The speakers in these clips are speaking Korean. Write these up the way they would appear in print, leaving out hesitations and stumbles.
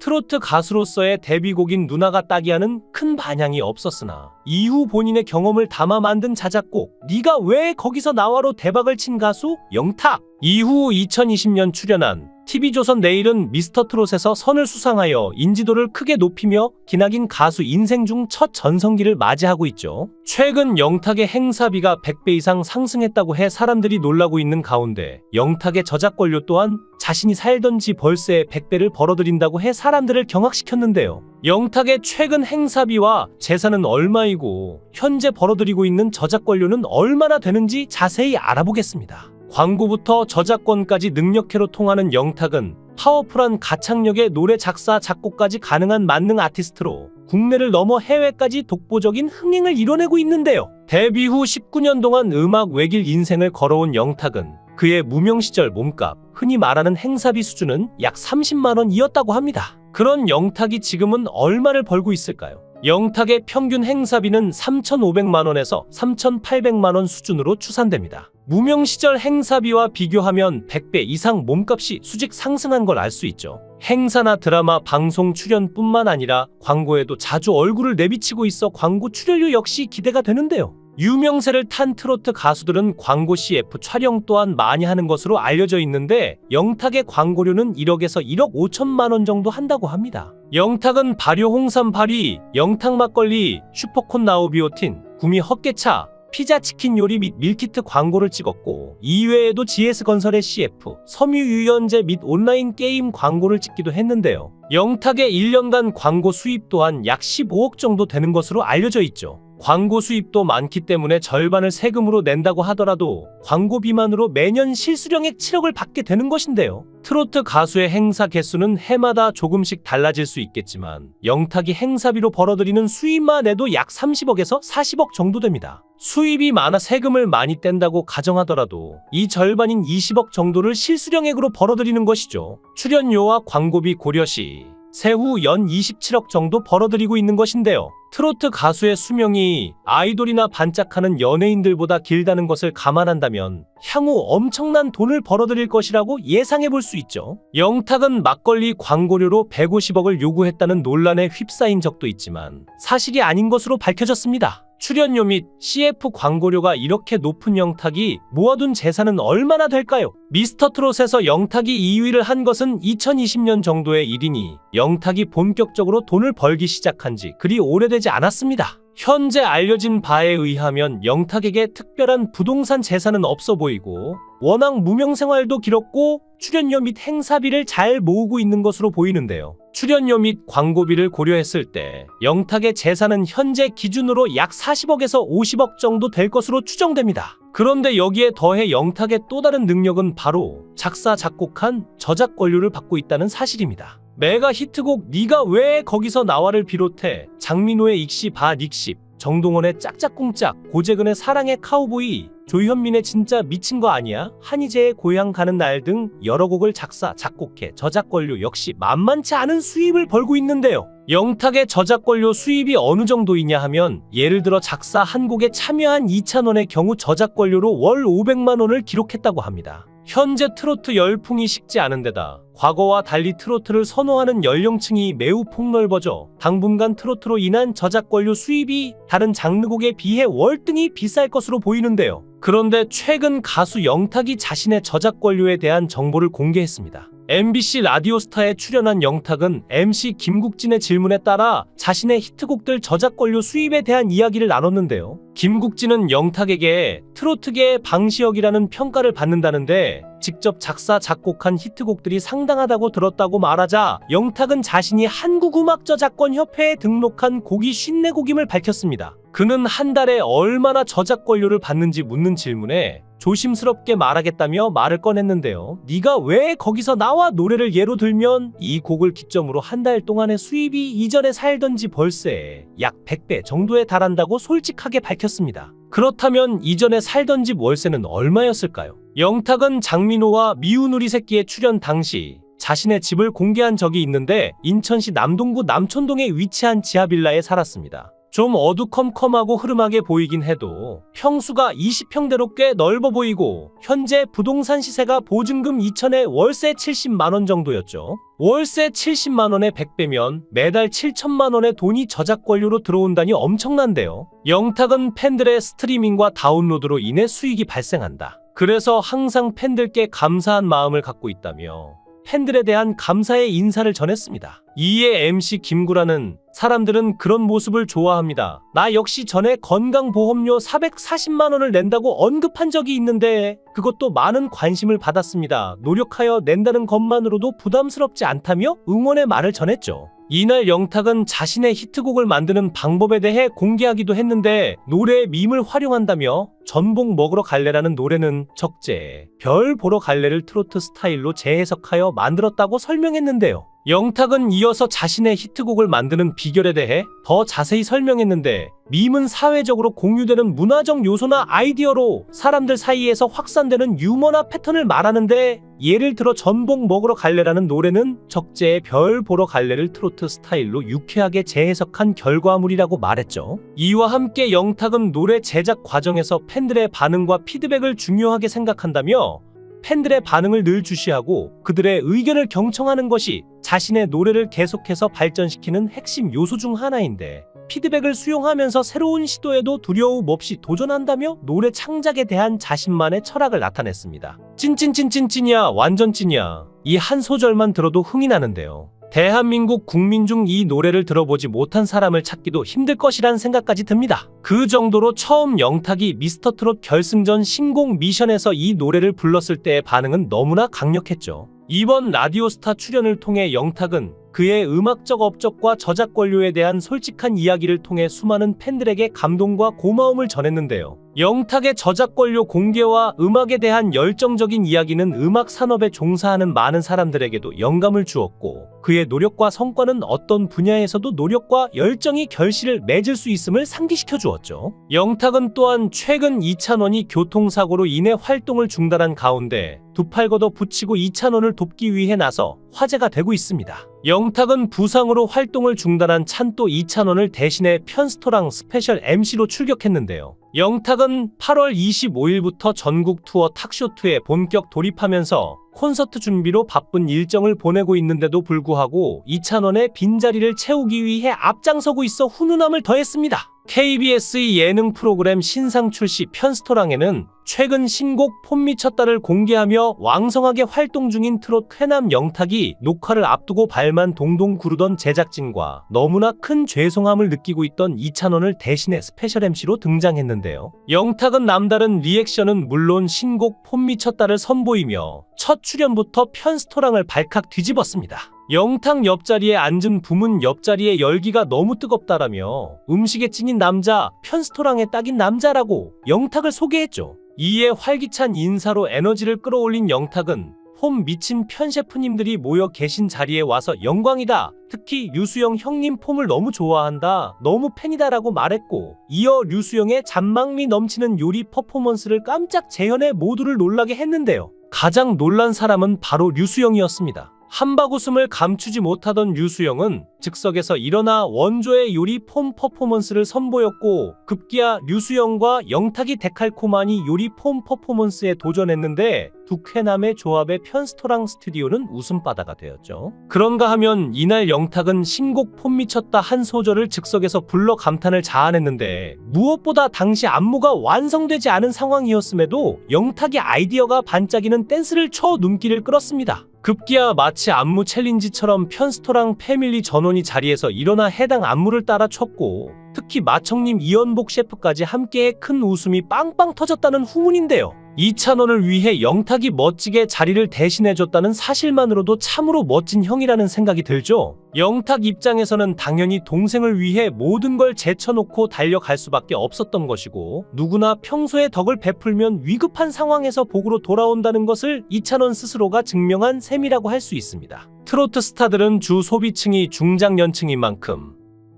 트로트 가수로서의 데뷔곡인 누나가 딱이야는 큰 반향이 없었으나 이후 본인의 경험을 담아 만든 자작곡 네가 왜 거기서 나와로 대박을 친 가수 영탁. 이후 2020년 출연한 TV조선 내일은 미스터트롯에서 선을 수상하여 인지도를 크게 높이며 기나긴 가수 인생 중 첫 전성기를 맞이하고 있죠. 최근 영탁의 행사비가 100배 이상 상승했다고 해 사람들이 놀라고 있는 가운데 영탁의 저작권료 또한 자신이 살던 지 벌새의 100배를 벌어들인다고 해 사람들을 경악시켰는데요. 영탁의 최근 행사비와 재산은 얼마이고 현재 벌어들이고 있는 저작권료는 얼마나 되는지 자세히 알아보겠습니다. 광고부터 저작권까지 능력회로 통하는 영탁은 파워풀한 가창력에 노래 작사, 작곡까지 가능한 만능 아티스트로 국내를 넘어 해외까지 독보적인 흥행을 이뤄내고 있는데요. 데뷔 후 19년 동안 음악 외길 인생을 걸어온 영탁은 그의 무명 시절 몸값, 흔히 말하는 행사비 수준은 약 30만 원이었다고 합니다. 그런 영탁이 지금은 얼마를 벌고 있을까요? 영탁의 평균 행사비는 3,500만 원에서 3,800만 원 수준으로 추산됩니다. 무명 시절 행사비와 비교하면 100배 이상 몸값이 수직 상승한 걸 알 수 있죠. 행사나 드라마, 방송 출연뿐만 아니라 광고에도 자주 얼굴을 내비치고 있어 광고 출연료 역시 기대가 되는데요. 유명세를 탄 트로트 가수들은 광고 CF 촬영 또한 많이 하는 것으로 알려져 있는데 영탁의 광고료는 1억에서 1억 5천만 원 정도 한다고 합니다. 영탁은 발효 홍삼 파리, 영탁 막걸리, 슈퍼콘 나우비오틴, 구미 헛개차, 피자 치킨 요리 및 밀키트 광고를 찍었고 이외에도 GS건설의 CF, 섬유유연제 및 온라인 게임 광고를 찍기도 했는데요. 영탁의 1년간 광고 수입 또한 약 15억 정도 되는 것으로 알려져 있죠. 광고 수입도 많기 때문에 절반을 세금으로 낸다고 하더라도 광고비만으로 매년 실수령액 7억을 받게 되는 것인데요. 트로트 가수의 행사 개수는 해마다 조금씩 달라질 수 있겠지만 영탁이 행사비로 벌어들이는 수입만 해도 약 30억에서 40억 정도 됩니다. 수입이 많아 세금을 많이 뗀다고 가정하더라도 이 절반인 20억 정도를 실수령액으로 벌어들이는 것이죠. 출연료와 광고비 고려시 세후 연 27억 정도 벌어들이고 있는 것인데요. 트로트 가수의 수명이 아이돌이나 반짝하는 연예인들보다 길다는 것을 감안한다면 향후 엄청난 돈을 벌어들일 것이라고 예상해 볼 수 있죠. 영탁은 막걸리 광고료로 150억을 요구했다는 논란에 휩싸인 적도 있지만 사실이 아닌 것으로 밝혀졌습니다. 출연료 및 CF 광고료가 이렇게 높은 영탁이 모아둔 재산은 얼마나 될까요? 미스터트롯에서 영탁이 2위를 한 것은 2020년 정도의 일이니 영탁이 본격적으로 돈을 벌기 시작한 지 그리 오래되지 않았습니다. 현재 알려진 바에 의하면 영탁에게 특별한 부동산 재산은 없어 보이고 워낙 무명 생활도 길었고 출연료 및 행사비를 잘 모으고 있는 것으로 보이는데요. 출연료 및 광고비를 고려했을 때 영탁의 재산은 현재 기준으로 약 40억에서 50억 정도 될 것으로 추정됩니다. 그런데 여기에 더해 영탁의 또 다른 능력은 바로 작사, 작곡한 저작 권료를 받고 있다는 사실입니다. 메가 히트곡 네가 왜 거기서 나와를 비롯해 장민호의 익시 바 닉십, 정동원의 짝짝꿍짝, 고재근의 사랑의 카우보이, 조현민의 진짜 미친 거 아니야, 한희재의 고향 가는 날 등 여러 곡을 작사, 작곡해 저작권료 역시 만만치 않은 수입을 벌고 있는데요. 영탁의 저작권료 수입이 어느 정도이냐 하면 예를 들어 작사 한 곡에 참여한 이찬원의 경우 저작권료로 월 500만 원을 기록했다고 합니다. 현재 트로트 열풍이 식지 않은 데다 과거와 달리 트로트를 선호하는 연령층이 매우 폭넓어져 당분간 트로트로 인한 저작권료 수입이 다른 장르곡에 비해 월등히 비쌀 것으로 보이는데요. 그런데 최근 가수 영탁이 자신의 저작권료에 대한 정보를 공개했습니다. MBC 라디오스타에 출연한 영탁은 MC 김국진의 질문에 따라 자신의 히트곡들 저작권료 수입에 대한 이야기를 나눴는데요. 김국진은 영탁에게 트로트계의 방시혁이라는 평가를 받는다는데 직접 작사, 작곡한 히트곡들이 상당하다고 들었다고 말하자 영탁은 자신이 한국음악저작권협회에 등록한 곡이 54곡임을 밝혔습니다. 그는 한 달에 얼마나 저작권료를 받는지 묻는 질문에 조심스럽게 말하겠다며 말을 꺼냈는데요. 네가 왜 거기서 나와 노래를 예로 들면 이 곡을 기점으로 한 달 동안의 수입이 이전에 살던 지 벌새 약 100배 정도에 달한다고 솔직하게 밝혔습니다. 그렇다면 이전에 살던 집 월세는 얼마였을까요? 영탁은 장민호와 미운 우리 새끼의 출연 당시 자신의 집을 공개한 적이 있는데 인천시 남동구 남촌동에 위치한 지하빌라에 살았습니다. 좀 어두컴컴하고 흐름하게 보이긴 해도 평수가 20평대로 꽤 넓어 보이고 현재 부동산 시세가 보증금 2천에 월세 70만 원 정도였죠. 월세 70만 원에 100배면 매달 7천만 원의 돈이 저작권료로 들어온다니 엄청난데요. 영탁은 팬들의 스트리밍과 다운로드로 인해 수익이 발생한다. 그래서 항상 팬들께 감사한 마음을 갖고 있다며 팬들에 대한 감사의 인사를 전했습니다. 이에 MC 김구라는 사람들은 그런 모습을 좋아합니다. 나 역시 전에 건강보험료 440만 원을 낸다고 언급한 적이 있는데 그것도 많은 관심을 받았습니다. 노력하여 낸다는 것만으로도 부담스럽지 않다며 응원의 말을 전했죠. 이날 영탁은 자신의 히트곡을 만드는 방법에 대해 공개하기도 했는데 노래에 밈을 활용한다며 전복 먹으러 갈래라는 노래는 적재, 별 보러 갈래를 트로트 스타일로 재해석하여 만들었다고 설명했는데요. 영탁은 이어서 자신의 히트곡을 만드는 비결에 대해 더 자세히 설명했는데 밈은 사회적으로 공유되는 문화적 요소나 아이디어로 사람들 사이에서 확산되는 유머나 패턴을 말하는데 예를 들어 전복 먹으러 갈래라는 노래는 적재의 별 보러 갈래를 트로트 스타일로 유쾌하게 재해석한 결과물이라고 말했죠. 이와 함께 영탁은 노래 제작 과정에서 팬들의 반응과 피드백을 중요하게 생각한다며 팬들의 반응을 늘 주시하고 그들의 의견을 경청하는 것이 자신의 노래를 계속해서 발전시키는 핵심 요소 중 하나인데 피드백을 수용하면서 새로운 시도에도 두려움 없이 도전한다며 노래 창작에 대한 자신만의 철학을 나타냈습니다. 찐찐찐찐찐이야 완전 찐이야 이 한 소절만 들어도 흥이 나는데요. 대한민국 국민 중 이 노래를 들어보지 못한 사람을 찾기도 힘들 것이란 생각까지 듭니다. 그 정도로 처음 영탁이 미스터트롯 결승전 신곡 미션에서 이 노래를 불렀을 때의 반응은 너무나 강력했죠. 이번 라디오스타 출연을 통해 영탁은 그의 음악적 업적과 저작권료에 대한 솔직한 이야기를 통해 수많은 팬들에게 감동과 고마움을 전했는데요. 영탁의 저작권료 공개와 음악에 대한 열정적인 이야기는 음악 산업에 종사하는 많은 사람들에게도 영감을 주었고 그의 노력과 성과는 어떤 분야에서도 노력과 열정이 결실을 맺을 수 있음을 상기시켜 주었죠. 영탁은 또한 최근 이찬원이 교통사고로 인해 활동을 중단한 가운데 두 팔 걷어 붙이고 이찬원을 돕기 위해 나서 화제가 되고 있습니다. 영탁은 부상으로 활동을 중단한 찬또 이찬원을 대신해 편스토랑 스페셜 MC로 출격했는데요. 영탁은 8월 25일부터 전국 투어 탁쇼2에 본격 돌입하면서 콘서트 준비로 바쁜 일정을 보내고 있는데도 불구하고 이찬원의 빈자리를 채우기 위해 앞장서고 있어 훈훈함을 더했습니다. KBS의 예능 프로그램 신상 출시 편스토랑에는 최근 신곡 폼 미쳤다를 공개하며 왕성하게 활동 중인 트롯 쾌남 영탁이 녹화를 앞두고 발만 동동 구르던 제작진과 너무나 큰 죄송함을 느끼고 있던 이찬원을 대신해 스페셜 MC로 등장했는데요. 영탁은 남다른 리액션은 물론 신곡 폼 미쳤다를 선보이며 첫 출연부터 편스토랑을 발칵 뒤집었습니다. 영탁 옆자리에 앉은 부문 옆자리의 열기가 너무 뜨겁다라며 음식에 찐인 남자, 편스토랑에 딱인 남자라고 영탁을 소개했죠. 이에 활기찬 인사로 에너지를 끌어올린 영탁은 폼 미친 편 셰프님들이 모여 계신 자리에 와서 영광이다. 특히 류수영 형님 폼을 너무 좋아한다. 너무 팬이다라고 말했고 이어 류수영의 잔망미 넘치는 요리 퍼포먼스를 깜짝 재현해 모두를 놀라게 했는데요. 가장 놀란 사람은 바로 류수영이었습니다. 한바구음을 감추지 못하던 류수영은 즉석에서 일어나 원조의 요리 폼 퍼포먼스를 선보였고 급기야 류수영과 영탁이 데칼코마니 요리 폼 퍼포먼스에 도전했는데 두 쾌남의 조합의 편스토랑 스튜디오는 웃음바다가 되었죠. 그런가 하면 이날 영탁은 신곡 폼 미쳤다 한 소절을 즉석에서 불러 감탄을 자아냈는데 무엇보다 당시 안무가 완성되지 않은 상황이었음에도 영탁의 아이디어가 반짝이는 댄스를 쳐 눈길을 끌었습니다. 급기야 마치 안무 챌린지처럼 편스토랑 패밀리 전원이 자리에서 일어나 해당 안무를 따라 췄고 특히 마청님 이연복 셰프까지 함께해 큰 웃음이 빵빵 터졌다는 후문인데요. 이찬원을 위해 영탁이 멋지게 자리를 대신해줬다는 사실만으로도 참으로 멋진 형이라는 생각이 들죠. 영탁 입장에서는 당연히 동생을 위해 모든 걸 제쳐놓고 달려갈 수밖에 없었던 것이고 누구나 평소에 덕을 베풀면 위급한 상황에서 복으로 돌아온다는 것을 이찬원 스스로가 증명한 셈이라고 할 수 있습니다. 트로트 스타들은 주 소비층이 중장년층인 만큼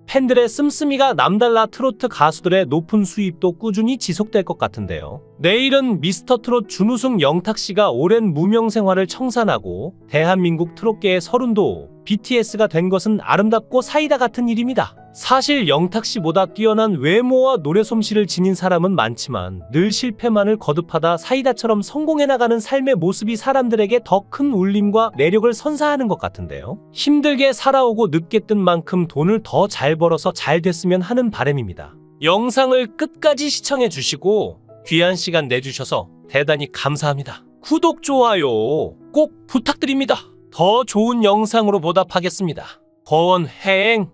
팬들의 씀씀이가 남달라 트로트 가수들의 높은 수입도 꾸준히 지속될 것 같은데요. 내일은 미스터트롯 준우승 영탁씨가 오랜 무명 생활을 청산하고 대한민국 트롯계의 서른도 BTS가 된 것은 아름답고 사이다 같은 일입니다. 사실 영탁씨보다 뛰어난 외모와 노래 솜씨를 지닌 사람은 많지만 늘 실패만을 거듭하다 사이다처럼 성공해 나가는 삶의 모습이 사람들에게 더 큰 울림과 매력을 선사하는 것 같은데요. 힘들게 살아오고 늦게 뜬 만큼 돈을 더 잘 벌어서 잘 됐으면 하는 바람입니다. 영상을 끝까지 시청해 주시고 귀한 시간 내주셔서 대단히 감사합니다. 구독, 좋아요 꼭 부탁드립니다. 더 좋은 영상으로 보답하겠습니다. 거원행